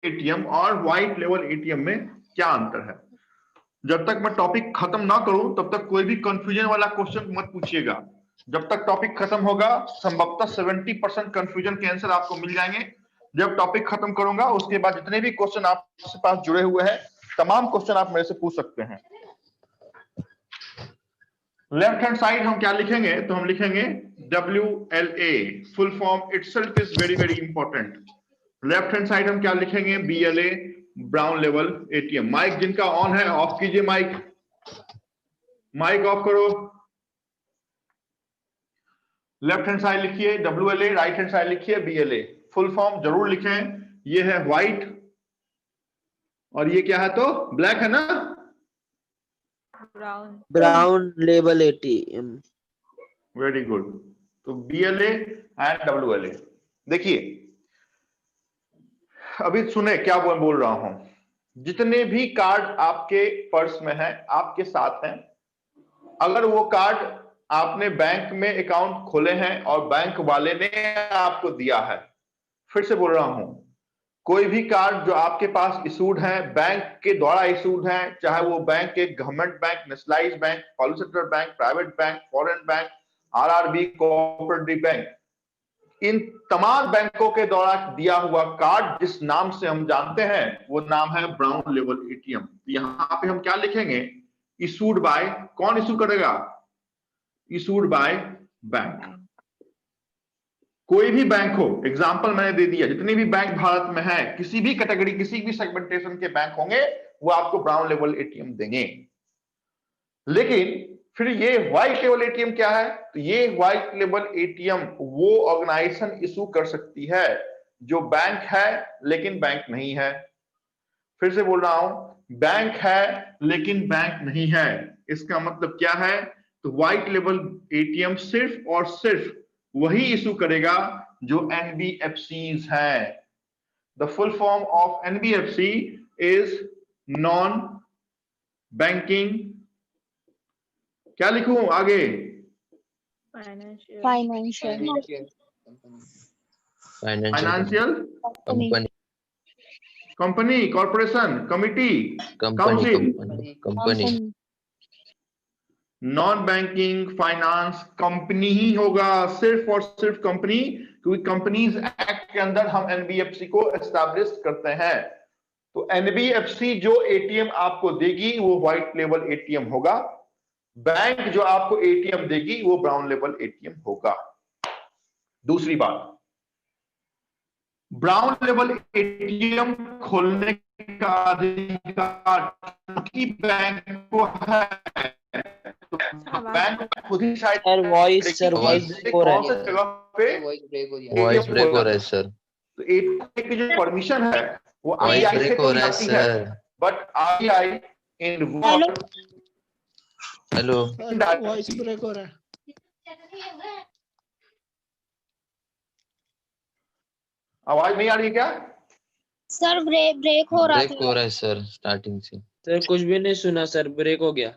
ATM और white level ATM में क्या अंतर है। जब तक मैं टॉपिक खत्म ना करूं तब तक कोई भी कंफ्यूजन वाला क्वेश्चन मत पूछिएगा। जब तक टॉपिक खत्म होगा संभवतः 70% कंफ्यूजन के आंसर आपको मिल जाएंगे। जब टॉपिक खत्म करूंगा उसके बाद जितने भी क्वेश्चन आपके पास जुड़े हुए हैं तमाम क्वेश्चन आप मेरे से पूछ सकते हैं। लेफ्ट हैंड साइड हम क्या लिखेंगे, तो हम लिखेंगे WLA, full form itself is very very important. Left hand side हम क्या लिखेंगे, BLA, ब्राउन लेवल एटीएम। माइक जिनका ऑन है ऑफ कीजिए, माइक ऑफ करो। लेफ्ट हैंड साइड लिखिए WLA, राइट हैंड साइड लिखिए BLA। फुल फॉर्म जरूर लिखें। ये है व्हाइट और ये क्या है, तो ब्लैक है ना, ब्राउन लेवल एटीएम। Very good. तो BLA एंड WLA। देखिए अभी सुने क्या बोल रहा हूं। जितने भी कार्ड आपके पर्स में है, आपके साथ हैं, अगर वो कार्ड आपने बैंक में अकाउंट खोले हैं और बैंक वाले ने आपको दिया है, फिर से बोल रहा हूं, कोई भी कार्ड जो आपके पास इशूड है, बैंक के द्वारा इशूड है, चाहे वो बैंक एक government bank, nationalised bank, public sector bank, private bank, foreign bank, RRB, cooperative bank, इन तमाम बैंकों के द्वारा दिया हुआ कार्ड जिस नाम से हम जानते हैं वो नाम है ब्राउन लेवल एटीएम। यहां पे हम क्या लिखेंगे, इशूड बाय, कौन इशू करेगा, इशूड बाय बैंक। कोई भी बैंक हो, एग्जांपल मैंने दे दिया, जितने भी बैंक भारत में है, किसी भी कैटेगरी, किसी भी सेगमेंटेशन के बैंक होंगे वो आपको ब्राउन लेवल एटीएम देंगे। लेकिन फिर ये व्हाइट लेवल एटीएम क्या है, तो ये व्हाइट लेवल एटीएम वो ऑर्गेनाइजेशन इशू कर सकती है जो बैंक है लेकिन बैंक नहीं है। फिर से बोल रहा हूं, बैंक है लेकिन बैंक नहीं है। इसका मतलब क्या है, तो व्हाइट लेवल एटीएम सिर्फ और सिर्फ वही इशू करेगा जो NBFCs है। The full form of NBFC is non banking, क्या लिखूं आगे, financial company, corporation, committee, council. Non banking finance company ही होगा, सिर्फ और सिर्फ कंपनी, क्योंकि कंपनीज एक्ट के अंदर हम NBFC को एस्टैब्लिश करते हैं। तो NBFC जो एटीएम आपको देगी वो व्हाइट लेवल एटीएम होगा, बैंक जो आपको एटीएम देगी वो ब्राउन लेवल एटीएम होगा। दूसरी बात, ब्राउन लेवल एटीएम खोलने का अधिकार की बैंक को है, तो बैंक खुद ही शायद वॉइस कौन से जगह पे वॉइस ब्रेक हो रहा है सर। तो एटीएम की जो परमिशन है वो RBI से तो जाती है, but RBI involve, hello voice break हो रहा है। आवाज नहीं आ रही क्या सर? ब्रेक हो रहा है सर स्टार्टिंग से। सर कुछ भी नहीं सुना सर, ब्रेक हो गया।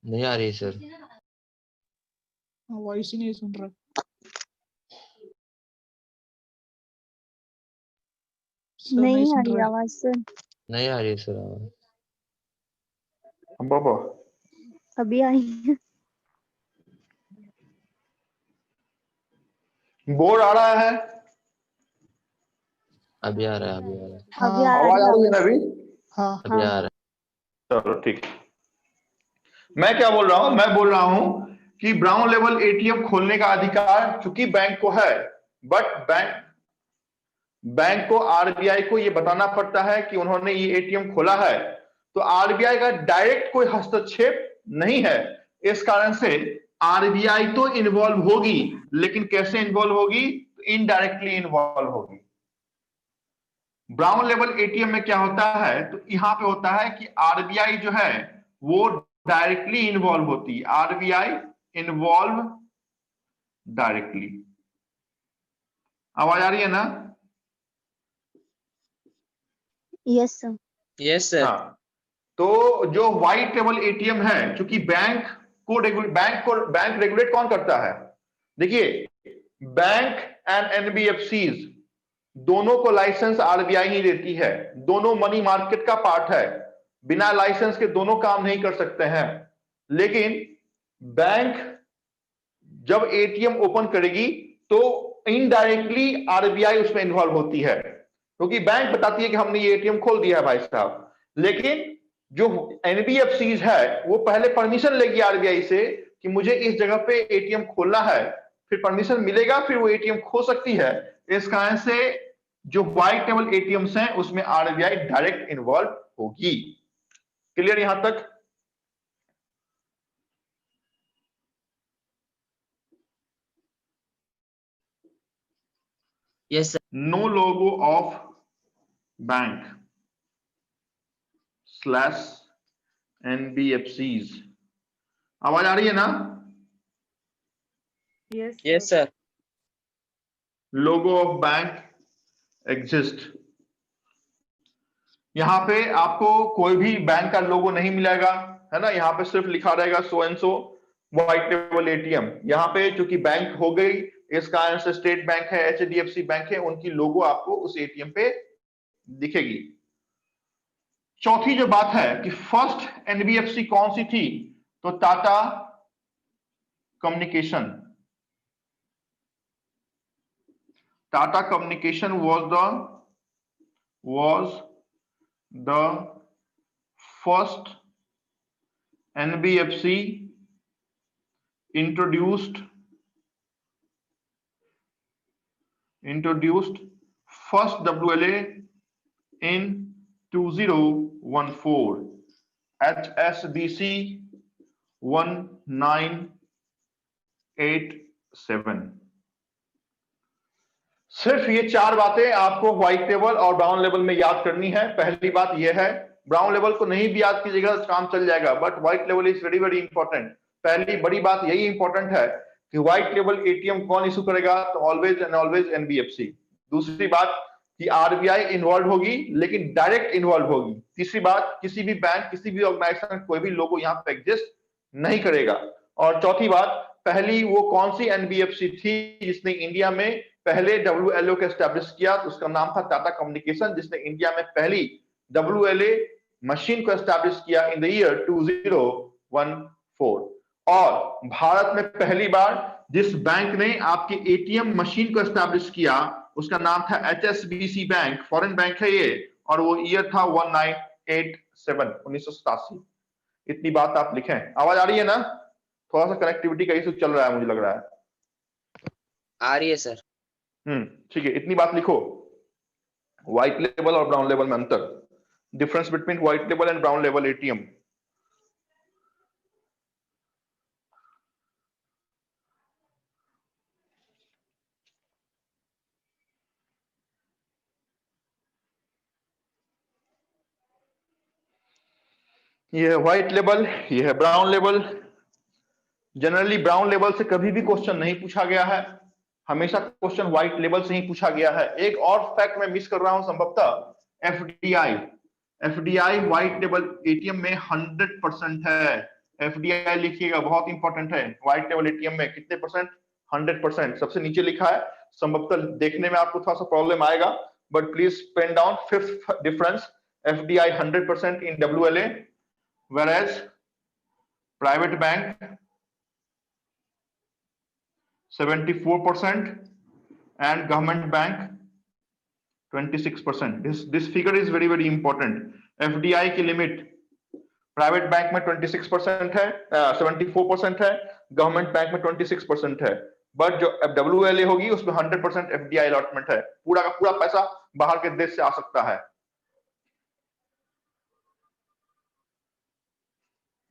नहीं आ रही सर, वॉइस ही नहीं सुन रहा। नहीं आ रही आवाज सर, नहीं आ रही सर आवाज। बाबा अभी आई। बोर्ड आ रहा है, अभी आ रहा है, अभी आ रहा है, अभी आ आवाज आ रही है ना अभी, हाँ अभी आ रहा है। चलो ठीक। मैं क्या बोल रहा हूं, मैं बोल रहा हूं कि ब्राउन लेवल एटीएम खोलने का अधिकार चूंकि बैंक को है, बट बैंक को RBI को ये बताना पड़ता है कि उन्होंने ये एटीएम खोला है, तो RBI का डायरेक्ट कोई हस्तक्षेप नहीं है। इस कारण से RBI तो इन्वॉल्व होगी, लेकिन कैसे इन्वॉल्व होगी, तो इनडायरेक्टली इन्वॉल्व होगी। ब्राउन लेवल एटीएम में क्या होता है, तो यहां पे होता है कि RBI जो है वो डायरेक्टली इन्वॉल्व होती है, आरबीआई इन्वॉल्व डायरेक्टली। आवाज आ रही है ना? Yes sir. Yes sir. हाँ, तो जो व्हाइट टेबल एटीएम है, क्योंकि बैंक रेगुलेट कौन करता है? देखिए, बैंक एंड एनबीएफसीज दोनों को लाइसेंस आरबीआई ही देती है, दोनों मनी मार्केट का पार्ट है, बिना लाइसेंस के दोनों काम नहीं कर सकते हैं। लेकिन बैंक जब एटीएम ओपन करेगी तो इनडायरेक्टली आरबीआई उसमें इन्वॉल्व होती है, क्योंकि बैंक बताती है कि हमने ये एटीएम खोल दिया है भाई साहब। लेकिन जो एनबीएफसीज है वो पहले परमिशन लेगी आरबीआई से कि मुझे इस जगह पे एटीएम खोलना है, फिर परमिशन मिलेगा, फिर वो एटीएम खो सकती है। इस कारण से जो व्हाइट टेबल एटीएम्स हैं उसमें आरबीआई डायरेक्ट इन्वॉल्व होगी। क्लियर यहां तक? Yes sir. No logo of bank slash NBFCs. आवाज आ रही है ना? Yes sir. Logo of bank exist. यहां पे आपको कोई भी बैंक का लोगो नहीं मिलेगा, है ना? यहां पे सिर्फ लिखा रहेगा so and so white table ATM. यहां पे चूंकि बैंक हो गई, इस कारण से स्टेट बैंक है, एचडीएफसी बैंक है, उनकी लोगो आपको उस एटीएम पे दिखेगी। चौथी जो बात है कि फर्स्ट एनबीएफसी कौन सी थी, तो Tata communication. Tata communication was the first NBFC introduced first WLA in 2014 HSBC 1987। सिर्फ ये चार बातें आपको व्हाइट टेबल और ब्राउन लेवल में याद करनी है। पहली बात यह है, ब्राउन लेवल को नहीं भी याद कीजिएगा काम चल जाएगा, but white level is very very important. पहली बड़ी बात यही इंपॉर्टेंट है कि व्हाइट लेवल एटीएम कौन इशू करेगा, तो ऑलवेज एंड ऑलवेज एनबीएफसी। दूसरी बात कि आरबीआई इन्वॉल्व होगी, लेकिन डायरेक्ट इन्वॉल्व होगी। तीसरी बात, किसी भी बैंक, किसी भी ऑर्गेनाइजेशन, कोई भी लोगो यहाँ पे एग्जिस्ट नहीं करेगा। और चौथी बात, पहली वो कौन सी एनबीएफसी थी जिसने इंडिया में पहले WLO को एस्टैब्लिश किया, तो उसका नाम था टाटा कम्युनिकेशन, जिसने इंडिया में पहली WLA मशीन को एस्टैब्लिश किया इन द ईयर 2014। और भारत में पहली बार जिस बैंक ने आपके एटीएम मशीन को एस्टैब्लिश किया उसका नाम था HSBC बैंक, फॉरेन बैंक है ये, और वो ईयर था 1987। इतनी बात आप लिखें। आवाज आ रही है ना? थोड़ा सा कनेक्टिविटी का इशू चल रहा है मुझे लग रहा है। आ रही है सर। ठीक है, इतनी बात लिखो। व्हाइट लेवल और ब्राउन लेवल में अंतर, difference between white level and brown लेवल एटीएम। ये है व्हाइट लेवल, ये है brown level. Generally brown level से कभी भी क्वेश्चन नहीं पूछा गया है, हमेशा क्वेश्चन व्हाइट लेवल से ही पूछा गया है। एक और फैक्ट मैं मिस कर रहा हूं संभवतः, एफडीआई व्हाइट लेवल एटीएम में 100% है। एफडीआई लिखिएगा, बहुत इंपॉर्टेंट है। व्हाइट लेवल एटीएम में कितने परसेंट? 100%। सबसे नीचे लिखा है, संभवतः देखने में आपको थोड़ा सा प्रॉब्लम आएगा, but please pen down fifth difference, FDI 100% in WLA, whereas private bank 74% and government bank 26%. This figure is very very important. FDI की लिमिट प्राइवेट बैंक में 26% है, 74% है, गवर्नमेंट बैंक में 26% है, बट जो WLA होगी उसमें 100% FDI अलॉटमेंट है। पूरा का पूरा पैसा बाहर के देश से आ सकता है।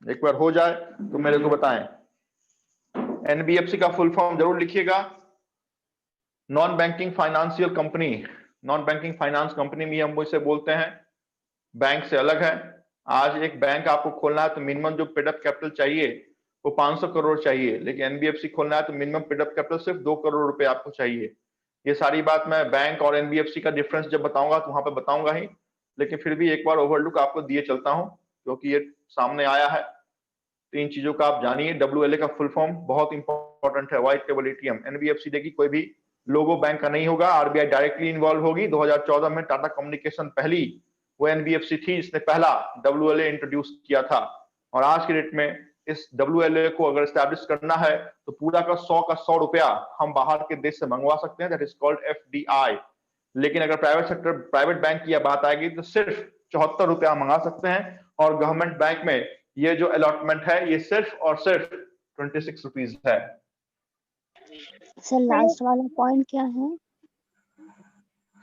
एक बार हो जाए तो मेरे को बताएं। एनबीएफसी का फुल फॉर्म जरूर लिखिएगा, non banking financial company. Non banking finance company भी हम इसे बोलते हैं, बैंक से अलग है। आज एक बैंक आपको खोलना है तो मिनिमम जो पेड अप कैपिटल चाहिए वो 500 करोड़ चाहिए, लेकिन एनबीएफसी खोलना है तो मिनिमम पेड अप कैपिटल सिर्फ 2 करोड़ रुपए आपको चाहिए। ये सारी बात मैं बैंक और एनबीएफसी का डिफरेंस जब बताऊंगा तो वहां पे बताऊंगा ही, लेकिन फिर भी एक बार ओवरलुक आपको दिए चलता हूं क्योंकि ये सामने आया है। तो इन चीजों का आप जानिए। WLA का फुल फॉर्म बहुत इंपॉर्टेंट है, व्हाइट टेबल एटीएम। एनबीएफसी देखिए कोई भी लोगो बैंक का नहीं होगा, आरबीआई डायरेक्टली इन्वॉल्व होगी। 2014 में टाटा कम्युनिकेशन पहली वो एनबीएफसी थी जिसने पहला WLA इंट्रोड्यूस किया था। और आज के डेट में इस WLA को अगर स्टैब्लिश करना है तो पूरा का 100 रुपया हम बाहर के देश से मंगवा सकते हैं, दैट इज कॉल्ड FDI। लेकिन अगर प्राइवेट सेक्टर, प्राइवेट बैंक की बात आएगी तो सिर्फ 74 रुपया मंगा सकते हैं, और गवर्नमेंट बैंक में ये जो अलॉटमेंट है ये सिर्फ और सिर्फ 26 रुपीज है। सर लास्ट वाला पॉइंट क्या है?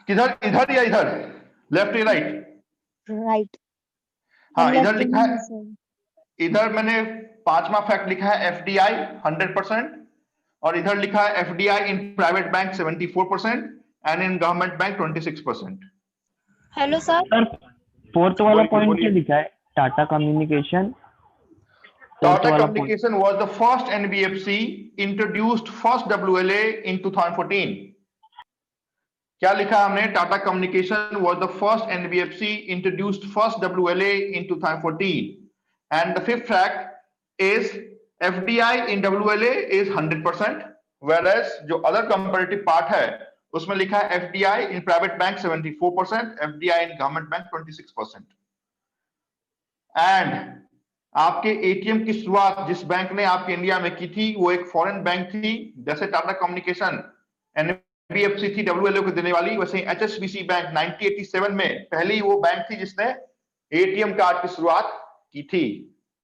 किधर, इधर या इधर, लेफ्ट या राइट? राइट। हाँ, इधर लिखा है, इधर मैंने 5वां फैक्ट लिखा है FDI 100%, और इधर लिखा है FDI in private bank 74% and in government bank 26%। Hello sir. Sir fourth वाला पॉइंट बोलिए। क्या लिखा है? Tata communication. Tata Communication was the first NBFC introduced first WLA in 2014. क्या लिखा हमने? Tata Communication was the first NBFC introduced first WLA in 2014. And the fifth fact is FDI in WLA is 100%, whereas जो other comparative part है उसमें लिखा है FDI in private bank 74%, FDI in government bank 26%. And आपके ATM की शुरुआत जिस bank ने आपके इंडिया में की थी वो एक फॉरेन बैंक थी। जैसे टाटा कम्युनिकेशन एनबीएफसी थी WLA को देने वाली, वैसे HSBC बैंक 1987 में पहली वो बैंक थी जिसने एटीएम कार्ड की शुरुआत की थी।